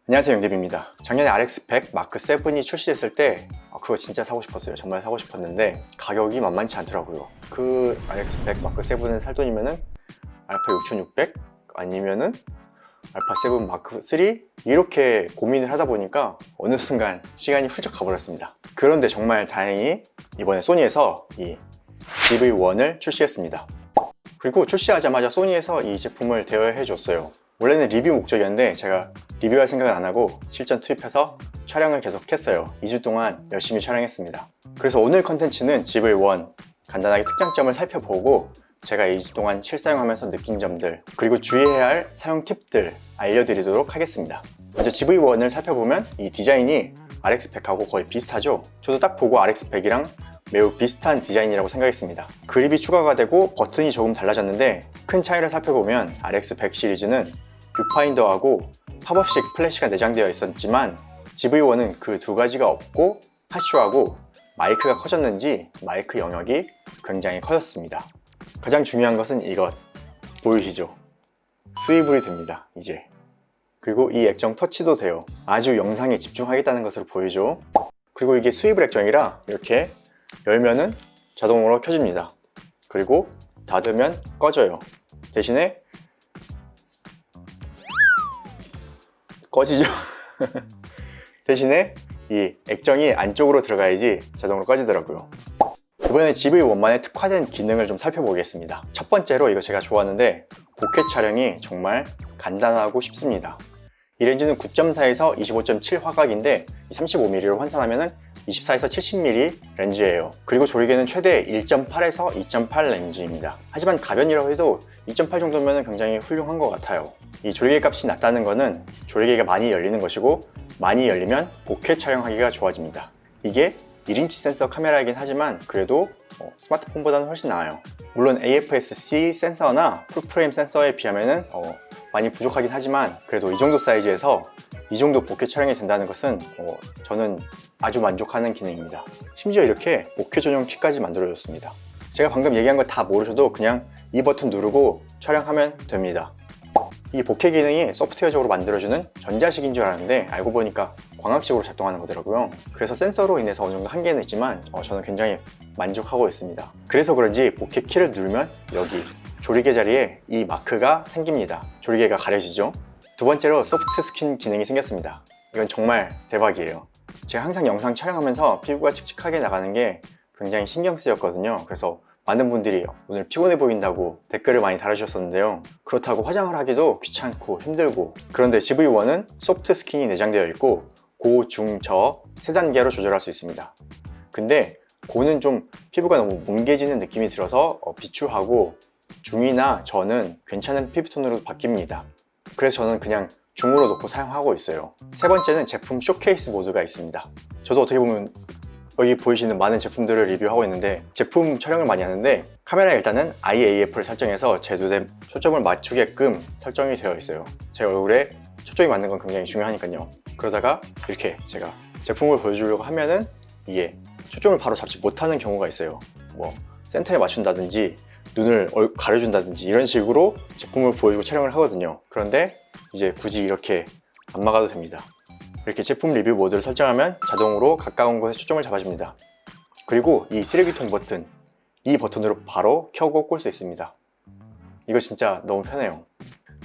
안녕하세요, 영디입니다. 작년에 RX100 마크 7이 출시됐을 때 그거 진짜 사고 싶었어요. 정말 사고 싶었는데 가격이 만만치 않더라고요. 그 RX100 마크 7을 살 돈이면은 알파 6600 아니면은 알파 7 마크 3 이렇게 고민을 하다 보니까 어느 순간 시간이 훌쩍 가버렸습니다. 그런데 정말 다행히 이번에 소니에서 이 GV1을 출시했습니다. 그리고 출시하자마자 소니에서 이 제품을 대여해 줬어요. 원래는 리뷰 목적이었는데 제가 리뷰할 생각은 안 하고 실전 투입해서 촬영을 계속 했어요. 2주 동안 열심히 촬영했습니다. 그래서 오늘 컨텐츠는 GV1 간단하게 특장점을 살펴보고 제가 2주 동안 실사용하면서 느낀 점들 그리고 주의해야 할 사용 팁들 알려드리도록 하겠습니다. 먼저 GV1을 살펴보면 이 디자인이 RX100하고 거의 비슷하죠. 저도 딱 보고 RX100이랑 매우 비슷한 디자인이라고 생각했습니다. 그립이 추가가 되고 버튼이 조금 달라졌는데 큰 차이를 살펴보면 RX100 시리즈는 뷰파인더하고 팝업식 플래시가 내장되어 있었지만 GV1은 그 두 가지가 없고 하쇼하고 마이크가 커졌는지 마이크 영역이 굉장히 커졌습니다. 가장 중요한 것은 이것 보이시죠? 스위블이 됩니다. 이제 그리고 이 액정 터치도 돼요. 아주 영상에 집중하겠다는 것으로 보이죠? 그리고 이게 스위블 액정이라 이렇게 열면은 자동으로 켜집니다. 그리고 닫으면 꺼져요. 대신에 꺼지죠. 대신에 이 액정이 안쪽으로 들어가야지 자동으로 꺼지더라고요. 이번에 GV1만의 특화된 기능을 좀 살펴보겠습니다. 첫 번째로 이거 제가 좋아하는데 보켓 촬영이 정말 간단하고 쉽습니다. 이 렌즈는 9.4에서 25.7 화각인데 35mm로 환산하면 24에서 70mm 렌즈예요. 그리고 조리개는 최대 1.8에서 2.8 렌즈입니다. 하지만 가변이라고 해도 2.8 정도면 굉장히 훌륭한 것 같아요. 이 조리개 값이 낮다는 것은 조리개가 많이 열리는 것이고 많이 열리면 보켓 촬영하기가 좋아집니다. 이게 1인치 센서 카메라이긴 하지만 그래도 스마트폰보다는 훨씬 나아요. 물론 AFS-C 센서나 풀프레임 센서에 비하면 많이 부족하긴 하지만 그래도 이 정도 사이즈에서 이 정도 보켓 촬영이 된다는 것은 저는 아주 만족하는 기능입니다. 심지어 이렇게 보켓 전용 킷까지 만들어줬습니다. 제가 방금 얘기한 거 다 모르셔도 그냥 이 버튼 누르고 촬영하면 됩니다. 이 보켓 기능이 소프트웨어적으로 만들어주는 전자식인 줄 알았는데 알고 보니까 광학식으로 작동하는 거더라고요. 그래서 센서로 인해서 어느 정도 한계는 있지만 저는 굉장히 만족하고 있습니다. 그래서 그런지 보켓 키를 누르면 여기 조리개 자리에 이 마크가 생깁니다. 조리개가 가려지죠. 두 번째로 소프트 스킨 기능이 생겼습니다. 이건 정말 대박이에요. 제가 항상 영상 촬영하면서 피부가 칙칙하게 나가는 게 굉장히 신경 쓰였거든요. 그래서 많은 분들이 오늘 피곤해 보인다고 댓글을 많이 달아주셨었는데요. 그렇다고 화장을 하기도 귀찮고 힘들고 그런데 GV1은 소프트 스킨이 내장되어 있고 고, 중, 저 세 단계로 조절할 수 있습니다. 근데 고는 좀 피부가 너무 뭉개지는 느낌이 들어서 비추하고 중이나 저는 괜찮은 피부톤으로 바뀝니다. 그래서 저는 그냥 중으로 놓고 사용하고 있어요. 세 번째는 제품 쇼케이스 모드가 있습니다. 저도 어떻게 보면 여기 보이시는 많은 제품들을 리뷰하고 있는데 제품 촬영을 많이 하는데 카메라에 일단은 IAF를 설정해서 제 눈에 초점을 맞추게끔 설정이 되어 있어요. 제 얼굴에 초점이 맞는 건 굉장히 중요하니까요. 그러다가 이렇게 제가 제품을 보여주려고 하면은 이게 초점을 바로 잡지 못하는 경우가 있어요. 뭐 센터에 맞춘다든지 눈을 가려준다든지 이런 식으로 제품을 보여주고 촬영을 하거든요. 그런데 이제 굳이 이렇게 안 막아도 됩니다. 이렇게 제품 리뷰 모드를 설정하면 자동으로 가까운 곳에 초점을 잡아줍니다. 그리고 이 쓰레기통 버튼, 이 버튼으로 바로 켜고 끌 수 있습니다. 이거 진짜 너무 편해요.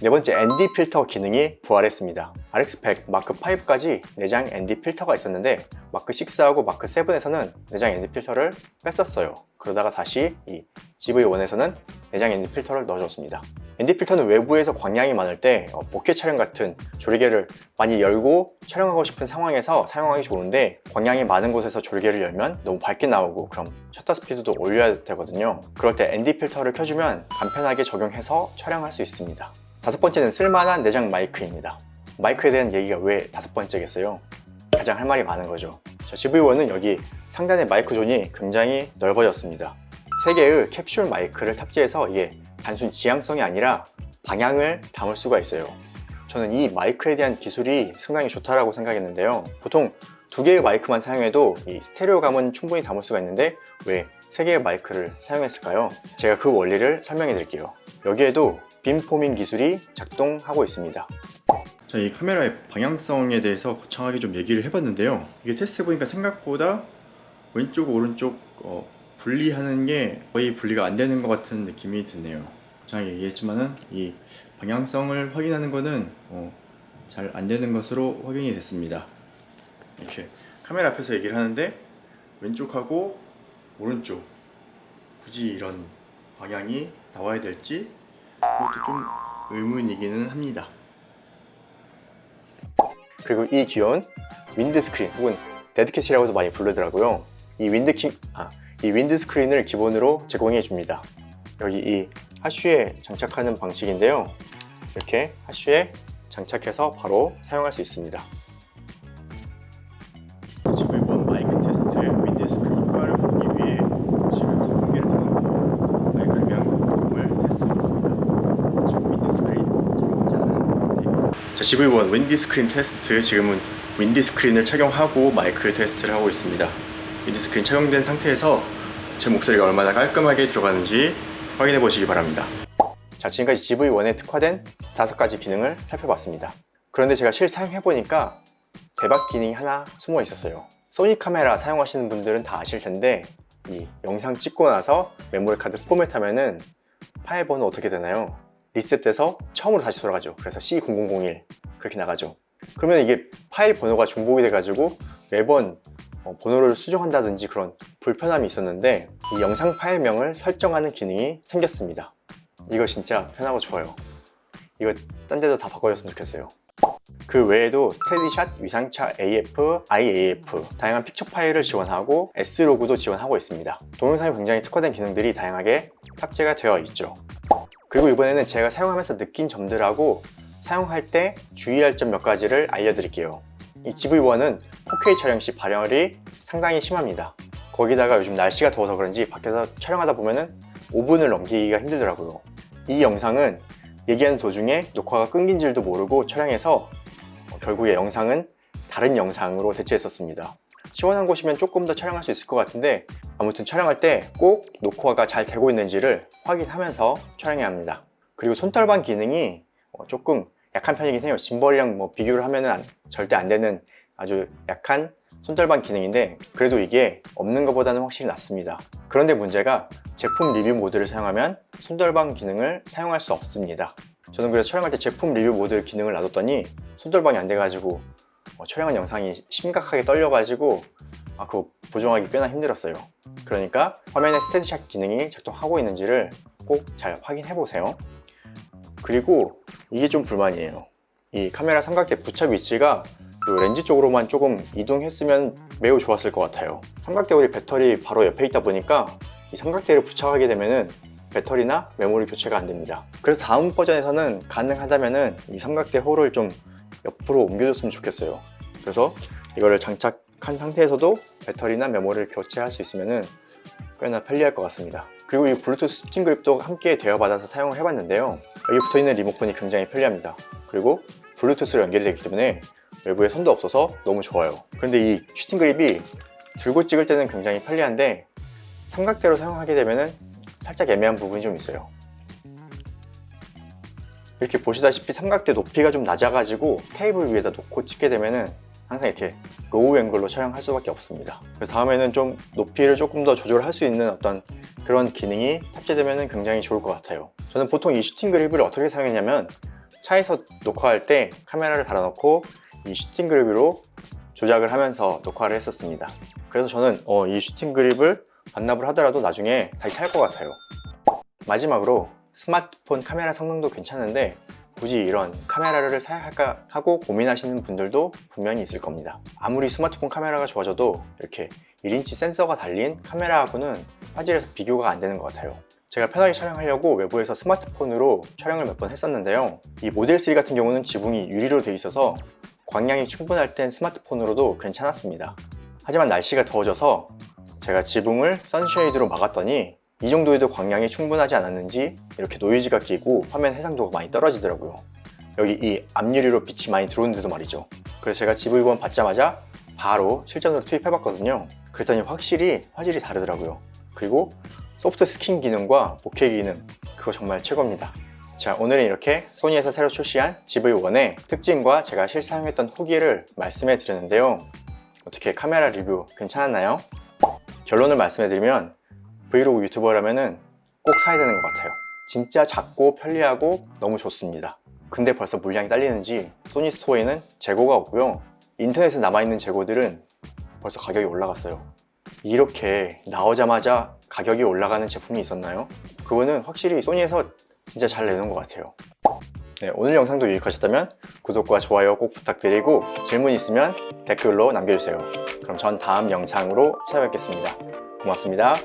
네 번째, ND 필터 기능이 부활했습니다. RX100 마크5까지 내장 ND 필터가 있었는데 마크6하고 마크7에서는 내장 ND 필터를 뺐었어요. 그러다가 다시 이 GV1에서는 내장 ND 필터를 넣어줬습니다. ND 필터는 외부에서 광량이 많을 때 보켓 촬영 같은 조리개를 많이 열고 촬영하고 싶은 상황에서 사용하기 좋은데 광량이 많은 곳에서 조리개를 열면 너무 밝게 나오고 그럼 셔터 스피드도 올려야 되거든요. 그럴 때 ND 필터를 켜주면 간편하게 적용해서 촬영할 수 있습니다. 다섯 번째는 쓸만한 내장 마이크입니다. 마이크에 대한 얘기가 왜 다섯 번째겠어요? 가장 할 말이 많은 거죠. GV1은 여기 상단의 마이크 존이 굉장히 넓어졌습니다. 3개의 캡슐 마이크를 탑재해서 이게 단순 지향성이 아니라 방향을 담을 수가 있어요. 저는 이 마이크에 대한 기술이 상당히 좋다라고 생각했는데요. 보통 2개의 마이크만 사용해도 이 스테레오감은 충분히 담을 수가 있는데 왜 3개의 마이크를 사용했을까요? 제가 그 원리를 설명해 드릴게요. 여기에도 빔포밍 기술이 작동하고 있습니다. 자, 이 카메라의 방향성에 대해서 거창하게 좀 얘기를 해봤는데요. 이게 테스트 해보니까 생각보다 왼쪽 오른쪽 분리하는 게 거의 분리가 안 되는 것 같은 느낌이 드네요. 거창하게 얘기했지만은 이 방향성을 확인하는 거는 잘 안 되는 것으로 확인이 됐습니다. 이렇게 카메라 앞에서 얘기를 하는데 왼쪽하고 오른쪽 굳이 이런 방향이 나와야 될지 그것도 좀 의문이기는 합니다. 그리고 이 귀여운 윈드스크린 혹은 데드캣이라고도 많이 부르더라고요. 이 윈드스크린을 기본으로 제공해 줍니다. 여기 이 하슈에 장착하는 방식인데요. 이렇게 하슈에 장착해서 바로 사용할 수 있습니다. 지금 이번 마이크 테스트 윈드스크린 효과를 보기 위해 지금 선풍기를 틀어놓고 마이크를 그냥 녹음을 테스트해봤습니다. 지금 윈드스크린 착용하지 않은 상태입니다. 자, GV1 윈드스크린 테스트, 지금은 윈드스크린을 착용하고 마이크 테스트를 하고 있습니다. 윈드스크린 착용된 상태에서 제 목소리가 얼마나 깔끔하게 들어가는지 확인해 보시기 바랍니다. 자, 지금까지 GV1에 특화된 5가지 기능을 살펴봤습니다. 그런데 제가 실사용해보니까 대박 기능이 하나 숨어 있었어요. 소니 카메라 사용하시는 분들은 다 아실 텐데 이 영상 찍고 나서 메모리 카드 포맷하면은 파일 번호 어떻게 되나요? 리셋돼서 처음으로 다시 돌아가죠. 그래서 C0001 그렇게 나가죠. 그러면 이게 파일 번호가 중복이 돼가지고 매번 번호를 수정한다든지 그런 불편함이 있었는데 이 영상 파일명을 설정하는 기능이 생겼습니다. 이거 진짜 편하고 좋아요. 이거 딴 데도 다 바꿔줬으면 좋겠어요. 그 외에도 스테디샷, 위상차 AF, IAF 다양한 픽처 파일을 지원하고 S로그도 지원하고 있습니다. 동영상에 굉장히 특화된 기능들이 다양하게 탑재가 되어 있죠. 그리고 이번에는 제가 사용하면서 느낀 점들하고 사용할 때 주의할 점 몇 가지를 알려드릴게요. 이 GV1은 4K 촬영 시 발열이 상당히 심합니다. 거기다가 요즘 날씨가 더워서 그런지 밖에서 촬영하다 보면은 5분을 넘기기가 힘들더라고요. 이 영상은 얘기하는 도중에 녹화가 끊긴 줄도 모르고 촬영해서 결국에 영상은 다른 영상으로 대체했었습니다. 시원한 곳이면 조금 더 촬영할 수 있을 것 같은데 아무튼 촬영할 때 꼭 녹화가 잘 되고 있는지를 확인하면서 촬영해야 합니다. 그리고 손떨방 기능이 조금 약한 편이긴 해요. 짐벌이랑 비교를 하면 절대 안 되는 아주 약한 손떨방 기능인데 그래도 이게 없는 것보다는 확실히 낫습니다. 그런데 문제가 제품 리뷰 모드를 사용하면 손떨방 기능을 사용할 수 없습니다. 저는 그래서 촬영할 때 제품 리뷰 모드 기능을 놔뒀더니 손떨방이 안 돼가지고 촬영한 영상이 심각하게 떨려가지고 그거 보정하기 꽤나 힘들었어요. 그러니까 화면에 스테디샷 기능이 작동하고 있는지를 꼭 잘 확인해 보세요. 그리고 이게 좀 불만이에요. 이 카메라 삼각대 부착 위치가 그 렌즈 쪽으로만 조금 이동했으면 매우 좋았을 것 같아요. 삼각대 홀이 배터리 바로 옆에 있다 보니까 이 삼각대를 부착하게 되면은 배터리나 메모리 교체가 안 됩니다. 그래서 다음 버전에서는 가능하다면은 이 삼각대 홀을 좀 옆으로 옮겨줬으면 좋겠어요. 그래서 이거를 장착한 상태에서도 배터리나 메모리를 교체할 수 있으면은 꽤나 편리할 것 같습니다. 그리고 이 블루투스 슈팅 그립도 함께 대여받아서 사용을 해봤는데요. 여기 붙어있는 리모컨이 굉장히 편리합니다. 그리고 블루투스로 연결이 되기 때문에 외부에 선도 없어서 너무 좋아요. 그런데 이 슈팅 그립이 들고 찍을 때는 굉장히 편리한데 삼각대로 사용하게 되면은 살짝 애매한 부분이 좀 있어요. 이렇게 보시다시피 삼각대 높이가 좀 낮아가지고 테이블 위에다 놓고 찍게 되면은 항상 이렇게 로우 앵글로 촬영할 수밖에 없습니다. 그래서 다음에는 좀 높이를 조금 더 조절할 수 있는 어떤 그런 기능이 탑재되면 굉장히 좋을 것 같아요. 저는 보통 이 슈팅 그립을 어떻게 사용했냐면 차에서 녹화할 때 카메라를 달아놓고 이 슈팅 그립으로 조작을 하면서 녹화를 했었습니다. 그래서 저는 이 슈팅 그립을 반납을 하더라도 나중에 다시 살 것 같아요. 마지막으로 스마트폰 카메라 성능도 괜찮은데 굳이 이런 카메라를 사야 할까 하고 고민하시는 분들도 분명히 있을 겁니다. 아무리 스마트폰 카메라가 좋아져도 이렇게 1인치 센서가 달린 카메라하고는 화질에서 비교가 안 되는 것 같아요. 제가 편하게 촬영하려고 외부에서 스마트폰으로 촬영을 몇 번 했었는데요. 이 모델 3 같은 경우는 지붕이 유리로 되어 있어서 광량이 충분할 땐 스마트폰으로도 괜찮았습니다. 하지만 날씨가 더워져서 제가 지붕을 선쉐이드로 막았더니 이 정도에도 광량이 충분하지 않았는지 이렇게 노이즈가 끼고 화면 해상도가 많이 떨어지더라고요. 여기 이 앞유리로 빛이 많이 들어오는데도 말이죠. 그래서 제가 GV1 받자마자 바로 실전으로 투입해봤거든요. 그랬더니 확실히 화질이 다르더라고요. 그리고 소프트 스킨 기능과 보케 기능, 그거 정말 최고입니다. 자, 오늘은 이렇게 소니에서 새로 출시한 GV1의 특징과 제가 실사용했던 후기를 말씀해 드렸는데요. 어떻게 카메라 리뷰 괜찮았나요? 결론을 말씀해 드리면 브이로그 유튜버라면은 꼭 사야 되는 것 같아요. 진짜 작고 편리하고 너무 좋습니다. 근데 벌써 물량이 딸리는지 소니 스토어에는 재고가 없고요. 인터넷에 남아있는 재고들은 벌써 가격이 올라갔어요. 이렇게 나오자마자 가격이 올라가는 제품이 있었나요? 그거는 확실히 소니에서 진짜 잘 내놓은 것 같아요. 네, 오늘 영상도 유익하셨다면 구독과 좋아요 꼭 부탁드리고 질문 있으면 댓글로 남겨주세요. 그럼 전 다음 영상으로 찾아뵙겠습니다. 고맙습니다.